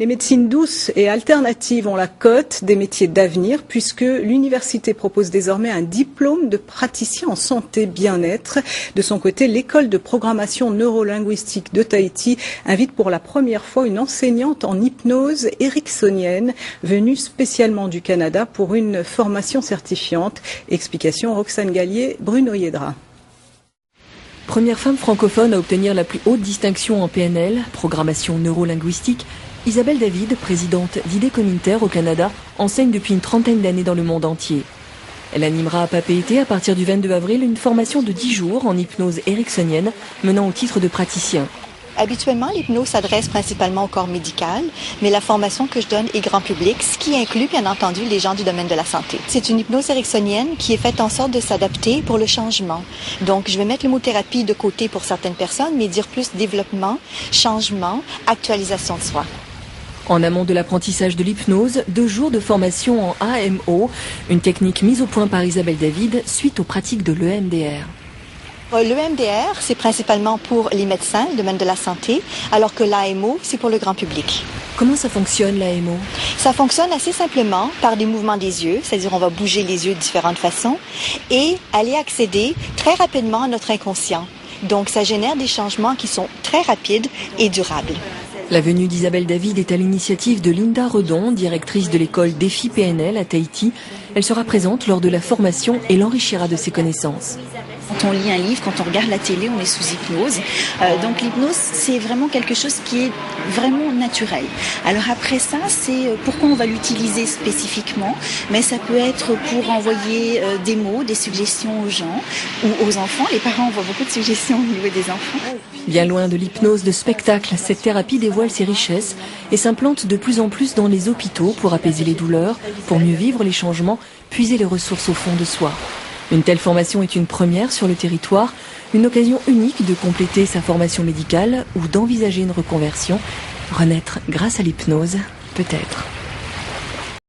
Les médecines douces et alternatives ont la cote des métiers d'avenir puisque l'université propose désormais un diplôme de praticien en santé bien-être. De son côté, l'école de programmation neurolinguistique de Tahiti invite pour la première fois une enseignante en hypnose ericksonienne venue spécialement du Canada pour une formation certifiante. Explication Roxane Gallier, Bruno Yedra. Première femme francophone à obtenir la plus haute distinction en PNL, programmation neurolinguistique, Isabelle David, présidente d'IDECOM-INTER au Canada, enseigne depuis une trentaine d'années dans le monde entier. Elle animera à Papeete à partir du 22 avril une formation de 10 jours en hypnose ericksonienne menant au titre de praticien. Habituellement, l'hypnose s'adresse principalement au corps médical, mais la formation que je donne est grand public, ce qui inclut bien entendu les gens du domaine de la santé. C'est une hypnose ericksonienne qui est faite en sorte de s'adapter pour le changement. Donc, je vais mettre le mot thérapie de côté pour certaines personnes, mais dire plus développement, changement, actualisation de soi. En amont de l'apprentissage de l'hypnose, 2 jours de formation en AMO, une technique mise au point par Isabelle David suite aux pratiques de l'EMDR. L'EMDR, c'est principalement pour les médecins, le domaine de la santé, alors que l'AMO, c'est pour le grand public. Comment ça fonctionne l'AMO? Ça fonctionne assez simplement par des mouvements des yeux, c'est-à-dire on va bouger les yeux de différentes façons et aller accéder très rapidement à notre inconscient. Donc ça génère des changements qui sont très rapides et durables. La venue d'Isabelle David est à l'initiative de Linda Redon, directrice de l'école Défi PNL à Tahiti. Elle sera présente lors de la formation et l'enrichira de ses connaissances. Quand on lit un livre, quand on regarde la télé, on est sous hypnose. Donc l'hypnose, c'est vraiment quelque chose qui est vraiment naturel. Alors après ça, c'est pourquoi on va l'utiliser spécifiquement, mais ça peut être pour envoyer des mots, des suggestions aux gens ou aux enfants. Les parents envoient beaucoup de suggestions au niveau des enfants. Bien loin de l'hypnose de spectacle, cette thérapie dévoile ses richesses et s'implante de plus en plus dans les hôpitaux pour apaiser les douleurs, pour mieux vivre les changements, puiser les ressources au fond de soi. Une telle formation est une première sur le territoire, une occasion unique de compléter sa formation médicale ou d'envisager une reconversion. Renaître grâce à l'hypnose, peut-être.